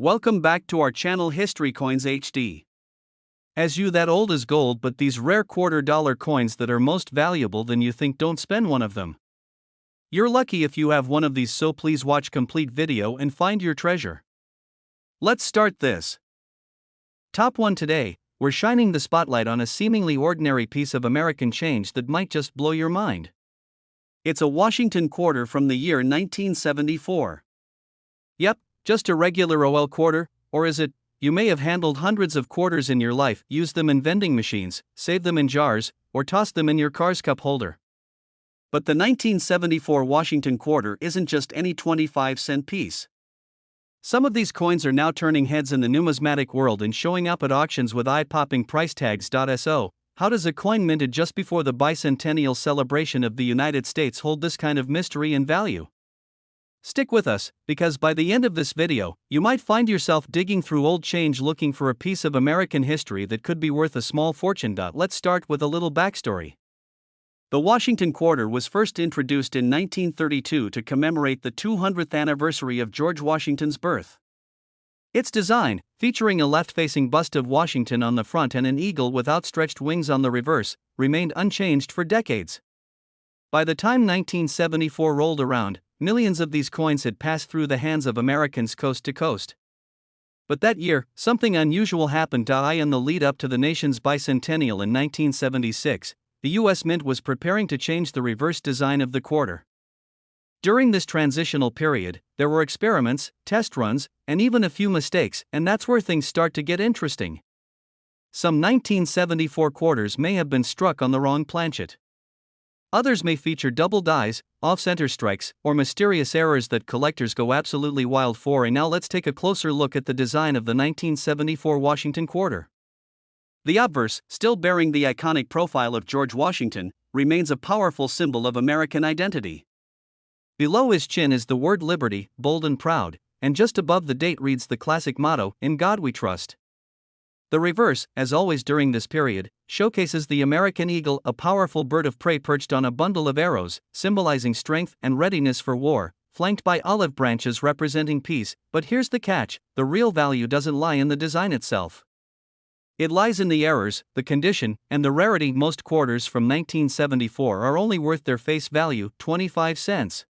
Welcome back to our channel History Coins HD. As you that old is gold, but these rare $quarter coins that are most valuable than you think, don't spend one of them. You're lucky if you have one of these, so please watch complete video and find your treasure. Let's start this. Top 1 today, we're shining the spotlight on a seemingly ordinary piece of American change that might just blow your mind. It's a Washington quarter from the year 1974. Yep, just a regular OL quarter, or is it? You may have handled hundreds of quarters in your life, used them in vending machines, saved them in jars, or tossed them in your car's cup holder. But the 1974 Washington quarter isn't just any 25-cent piece. Some of these coins are now turning heads in the numismatic world and showing up at auctions with eye-popping price tags. So, how does a coin minted just before the bicentennial celebration of the United States hold this kind of mystery and value? Stick with us, because by the end of this video, you might find yourself digging through old change looking for a piece of American history that could be worth a small fortune. Let's start with a little backstory. The Washington quarter was first introduced in 1932 to commemorate the 200th anniversary of George Washington's birth. Its design, featuring a left-facing bust of Washington on the front and an eagle with outstretched wings on the reverse, remained unchanged for decades. By the time 1974 rolled around, millions of these coins had passed through the hands of Americans coast to coast. But that year, something unusual happened. In the lead up to the nation's bicentennial in 1976, the U.S. Mint was preparing to change the reverse design of the quarter. During this transitional period, there were experiments, test runs, and even a few mistakes, and that's where things start to get interesting. Some 1974 quarters may have been struck on the wrong planchet. Others may feature double dies, off-center strikes, or mysterious errors that collectors go absolutely wild for. And now let's take a closer look at the design of the 1974 Washington quarter. The obverse, still bearing the iconic profile of George Washington, remains a powerful symbol of American identity. Below his chin is the word Liberty, bold and proud, and just above the date reads the classic motto, "In God We Trust." The reverse, as always during this period, showcases the American eagle, a powerful bird of prey perched on a bundle of arrows, symbolizing strength and readiness for war, flanked by olive branches representing peace. But here's the catch: the real value doesn't lie in the design itself. It lies in the errors, the condition, and the rarity. Most quarters from 1974 are only worth their face value, 25 cents.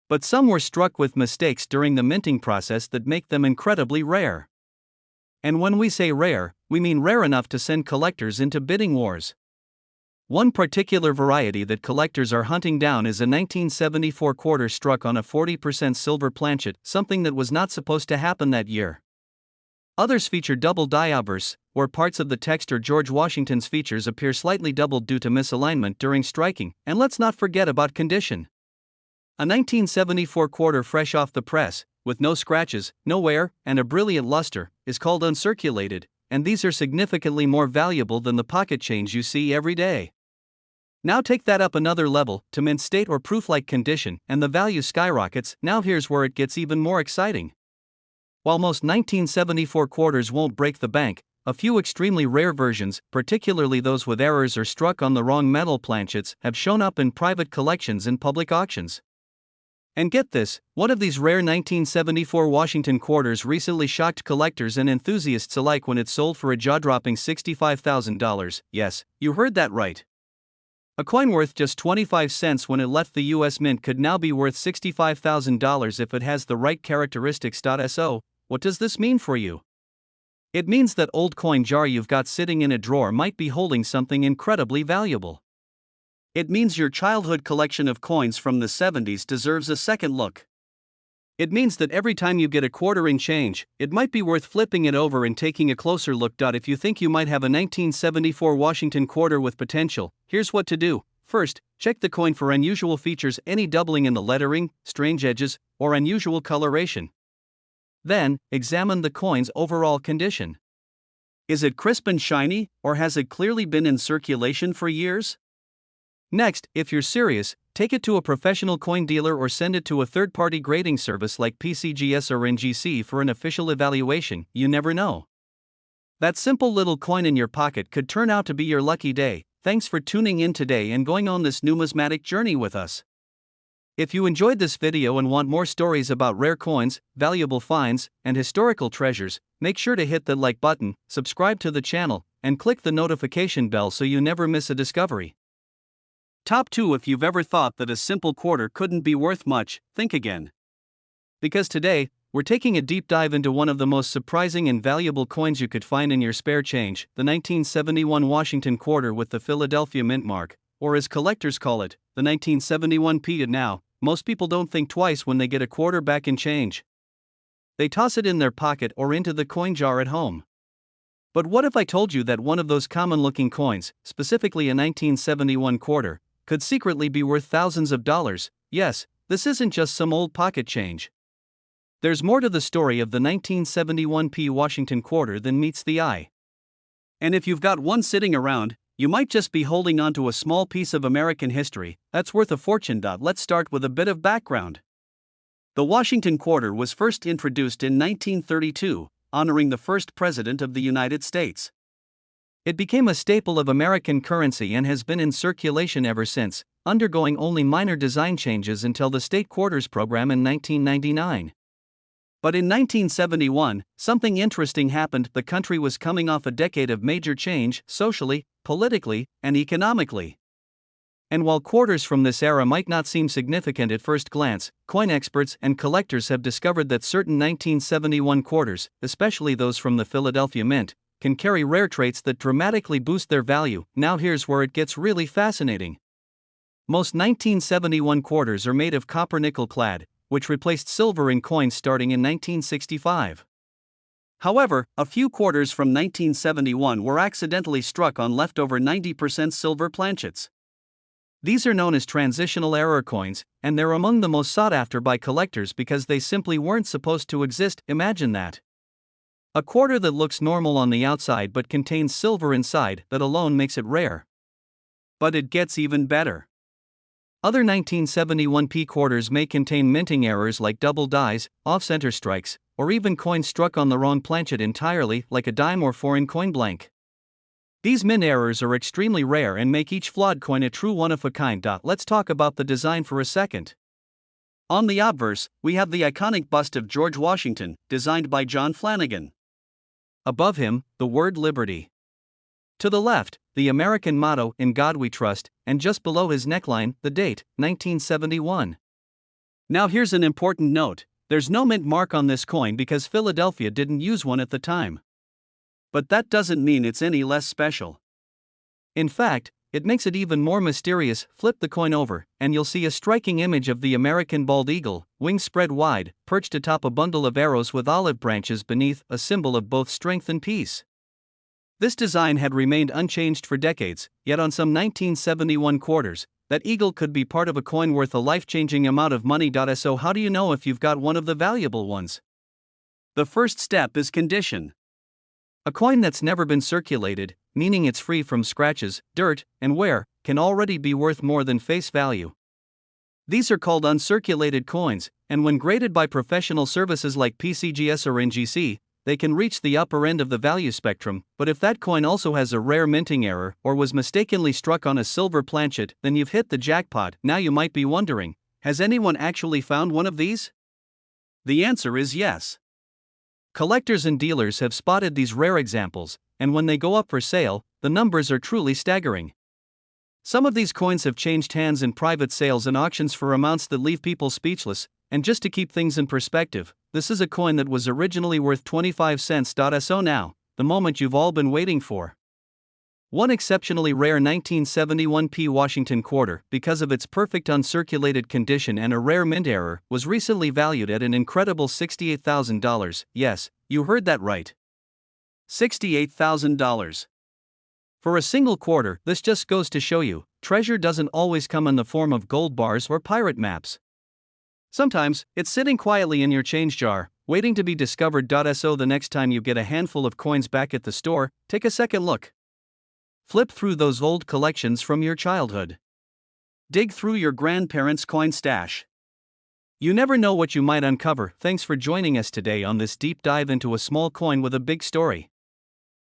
But some were struck with mistakes during the minting process that make them incredibly rare. And when we say rare, we mean rare enough to send collectors into bidding wars. One particular variety that collectors are hunting down is a 1974 quarter struck on a 40% silver planchet, something that was not supposed to happen that year. Others feature double die obverse, where parts of the text or George Washington's features appear slightly doubled due to misalignment during striking. And let's not forget about condition. A 1974 quarter fresh off the press, with no scratches, no wear, and a brilliant luster, is called uncirculated, and these are significantly more valuable than the pocket change you see every day. Now take that up another level, to mint state or proof-like condition, and the value skyrockets. Now here's where it gets even more exciting. While most 1974 quarters won't break the bank, a few extremely rare versions, particularly those with errors or struck on the wrong metal planchets, have shown up in private collections and public auctions. And get this, one of these rare 1974 Washington quarters recently shocked collectors and enthusiasts alike when it sold for a jaw-dropping $65,000. Yes, you heard that right. A coin worth just 25 cents when it left the U.S. Mint could now be worth $65,000 if it has the right characteristics. So, what does this mean for you? It means that old coin jar you've got sitting in a drawer might be holding something incredibly valuable. It means your childhood collection of coins from the 70s deserves a second look. It means that every time you get a quarter in change, it might be worth flipping it over and taking a closer look. If you think you might have a 1974 Washington quarter with potential, here's what to do. First, check the coin for unusual features, any doubling in the lettering, strange edges, or unusual coloration. Then, examine the coin's overall condition. Is it crisp and shiny, or has it clearly been in circulation for years? Next, if you're serious, take it to a professional coin dealer or send it to a third-party grading service like PCGS or NGC for an official evaluation. You never know. That simple little coin in your pocket could turn out to be your lucky day. Thanks for tuning in today and going on this numismatic journey with us. If you enjoyed this video and want more stories about rare coins, valuable finds, and historical treasures, make sure to hit the like button, subscribe to the channel, and click the notification bell so you never miss a discovery. Top 2. If you've ever thought that a simple quarter couldn't be worth much, think again. Because today, we're taking a deep dive into one of the most surprising and valuable coins you could find in your spare change, the 1971 Washington quarter with the Philadelphia Mint mark, or as collectors call it, the 1971 P. Now, most people don't think twice when they get a quarter back in change. They toss it in their pocket or into the coin jar at home. But what if I told you that one of those common-looking coins, specifically a 1971 quarter, could secretly be worth thousands of dollars? Yes, this isn't just some old pocket change. There's more to the story of the 1971 P. Washington quarter than meets the eye. And if you've got one sitting around, you might just be holding on to a small piece of American history that's worth a fortune. Let's start with a bit of background. The Washington quarter was first introduced in 1932, honoring the first president of the United States. It became a staple of American currency and has been in circulation ever since, undergoing only minor design changes until the state quarters program in 1999. But in 1971, something interesting happened. The country was coming off a decade of major change, socially, politically, and economically. And while quarters from this era might not seem significant at first glance, coin experts and collectors have discovered that certain 1971 quarters, especially those from the Philadelphia Mint, can carry rare traits that dramatically boost their value. Now here's where it gets really fascinating. Most 1971 quarters are made of copper nickel clad, which replaced silver in coins starting in 1965. However, a few quarters from 1971 were accidentally struck on leftover 90% silver planchets. These are known as transitional error coins, and they're among the most sought after by collectors because they simply weren't supposed to exist. Imagine that. A quarter that looks normal on the outside but contains silver inside, that alone makes it rare. But it gets even better. Other 1971 P quarters may contain minting errors like double dies, off-center strikes, or even coins struck on the wrong planchet entirely, like a dime or foreign coin blank. These mint errors are extremely rare and make each flawed coin a true one-of-a-kind. Let's talk about the design for a second. On the obverse, we have the iconic bust of George Washington, designed by John Flanagan. Above him, the word Liberty. To the left, the American motto, "In God We Trust," and just below his neckline, the date, 1971. Now here's an important note: there's no mint mark on this coin because Philadelphia didn't use one at the time. But that doesn't mean it's any less special. In fact, it makes it even more mysterious. Flip the coin over, and you'll see a striking image of the American bald eagle, wings spread wide, perched atop a bundle of arrows with olive branches beneath, a symbol of both strength and peace. This design had remained unchanged for decades, yet on some 1971 quarters, that eagle could be part of a coin worth a life-changing amount of money. So how do you know if you've got one of the valuable ones? The first step is condition. A coin that's never been circulated, meaning it's free from scratches, dirt, and wear, can already be worth more than face value. These are called uncirculated coins, and when graded by professional services like PCGS or NGC, they can reach the upper end of the value spectrum. But if that coin also has a rare minting error or was mistakenly struck on a silver planchet, then you've hit the jackpot. Now you might be wondering, has anyone actually found one of these? The answer is yes. Collectors and dealers have spotted these rare examples, and when they go up for sale, the numbers are truly staggering. Some of these coins have changed hands in private sales and auctions for amounts that leave people speechless. And just to keep things in perspective, this is a coin that was originally worth 25 cents. So now, the moment you've all been waiting for. One exceptionally rare 1971 P. Washington quarter, because of its perfect uncirculated condition and a rare mint error, was recently valued at an incredible $68,000. Yes, you heard that right. $68,000. For a single quarter. This just goes to show you, treasure doesn't always come in the form of gold bars or pirate maps. Sometimes, it's sitting quietly in your change jar, waiting to be discovered. So the next time you get a handful of coins back at the store, take a second look. Flip through those old collections from your childhood. Dig through your grandparents' coin stash. You never know what you might uncover. Thanks for joining us today on this deep dive into a small coin with a big story.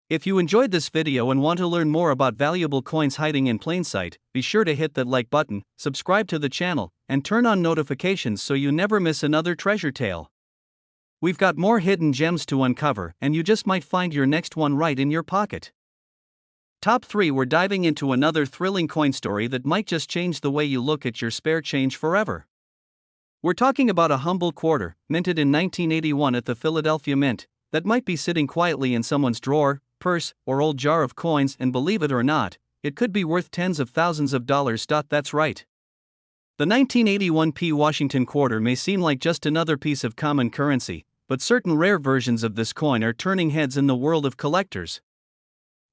If you enjoyed this video and want to learn more about valuable coins hiding in plain sight, be sure to hit that like button, subscribe to the channel, and turn on notifications so you never miss another treasure tale. We've got more hidden gems to uncover, and you just might find your next one right in your pocket. Top 3. We're diving into another thrilling coin story that might just change the way you look at your spare change forever. We're talking about a humble quarter, minted in 1981 at the Philadelphia Mint, that might be sitting quietly in someone's drawer, purse, or old jar of coins, and believe it or not, it could be worth tens of thousands of dollars. That's right. The 1981 P. Washington quarter may seem like just another piece of common currency, but certain rare versions of this coin are turning heads in the world of collectors.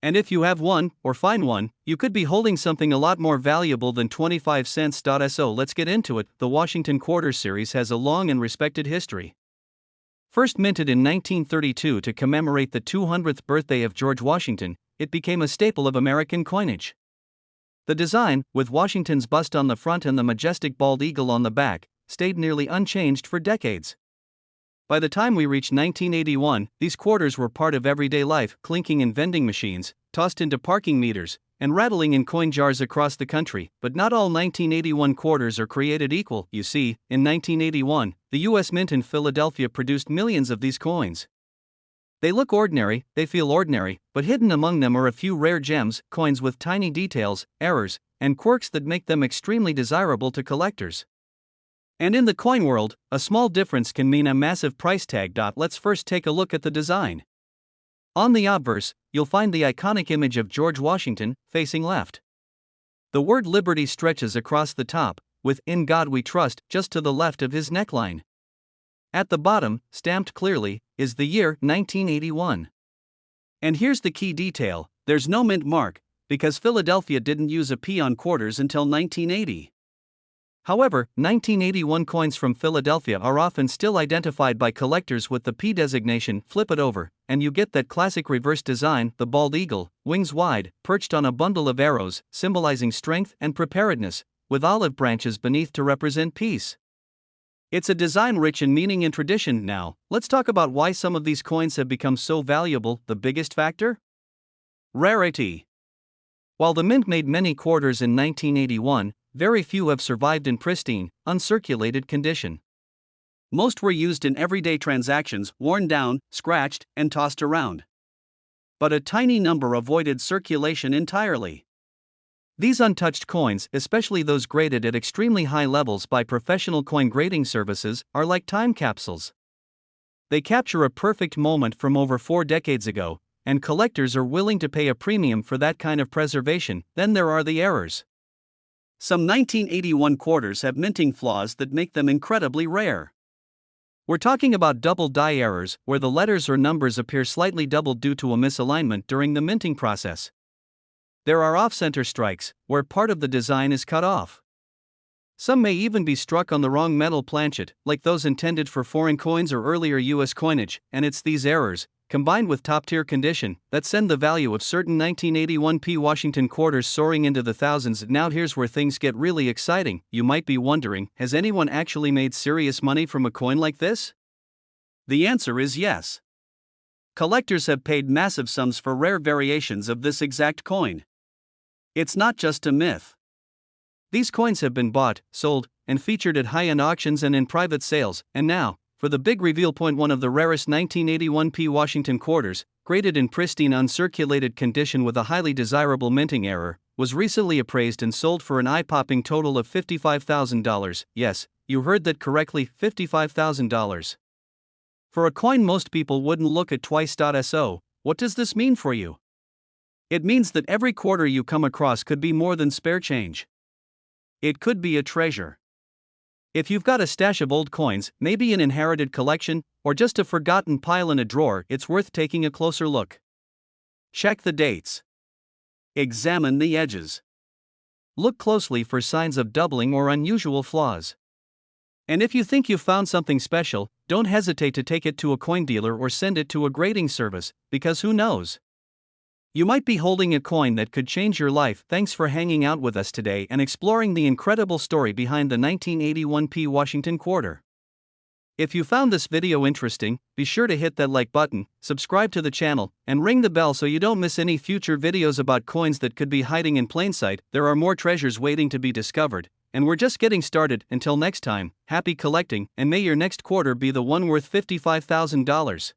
And if you have one, or find one, you could be holding something a lot more valuable than 25 cents. So let's get into it. The Washington Quarter series has a long and respected history. First minted in 1932 to commemorate the 200th birthday of George Washington, it became a staple of American coinage. The design, with Washington's bust on the front and the majestic bald eagle on the back, stayed nearly unchanged for decades. By the time we reached 1981, these quarters were part of everyday life, clinking in vending machines, tossed into parking meters, and rattling in coin jars across the country. But not all 1981 quarters are created equal. You see, in 1981, the U.S. Mint in Philadelphia produced millions of these coins. They look ordinary, they feel ordinary, but hidden among them are a few rare gems, coins with tiny details, errors, and quirks that make them extremely desirable to collectors. And in the coin world, a small difference can mean a massive price tag. Let's first take a look at the design. On the obverse, you'll find the iconic image of George Washington, facing left. The word Liberty stretches across the top, with "In God We Trust" just to the left of his neckline. At the bottom, stamped clearly, is the year 1981. And here's the key detail: there's no mint mark, because Philadelphia didn't use a P on quarters until 1980. However, 1981 coins from Philadelphia are often still identified by collectors with the P designation. Flip it over, and you get that classic reverse design, the bald eagle, wings wide, perched on a bundle of arrows, symbolizing strength and preparedness, with olive branches beneath to represent peace. It's a design rich in meaning and tradition. Now, let's talk about why some of these coins have become so valuable. The biggest factor? Rarity. While the Mint made many quarters in 1981, very few have survived in pristine, uncirculated condition. Most were used in everyday transactions, worn down, scratched, and tossed around. But a tiny number avoided circulation entirely. These untouched coins, especially those graded at extremely high levels by professional coin grading services, are like time capsules. They capture a perfect moment from over 4 decades ago, and collectors are willing to pay a premium for that kind of preservation. Then there are the errors. Some 1981 quarters have minting flaws that make them incredibly rare. We're talking about double die errors, where the letters or numbers appear slightly doubled due to a misalignment during the minting process. There are off-center strikes, where part of the design is cut off. Some may even be struck on the wrong metal planchet, like those intended for foreign coins or earlier U.S. coinage, and it's these errors, combined with top-tier condition, that send the value of certain 1981 P. Washington quarters soaring into the thousands. Now here's where things get really exciting. You might be wondering, has anyone actually made serious money from a coin like this? The answer is yes. Collectors have paid massive sums for rare variations of this exact coin. It's not just a myth. These coins have been bought, sold, and featured at high-end auctions and in private sales, and now, for the big reveal point, one of the rarest 1981 P. Washington quarters, graded in pristine uncirculated condition with a highly desirable minting error, was recently appraised and sold for an eye-popping total of $55,000. Yes, you heard that correctly, $55,000. For a coin most people wouldn't look at twice. So, what does this mean for you? It means that every quarter you come across could be more than spare change. It could be a treasure. If you've got a stash of old coins, maybe an inherited collection, or just a forgotten pile in a drawer, it's worth taking a closer look. Check the dates. Examine the edges. Look closely for signs of doubling or unusual flaws. And if you think you've found something special, don't hesitate to take it to a coin dealer or send it to a grading service, because who knows? You might be holding a coin that could change your life. Thanks for hanging out with us today and exploring the incredible story behind the 1981 P. Washington quarter. If you found this video interesting, be sure to hit that like button, subscribe to the channel, and ring the bell so you don't miss any future videos about coins that could be hiding in plain sight. There are more treasures waiting to be discovered, and we're just getting started. Until next time, happy collecting, and may your next quarter be the one worth $55,000.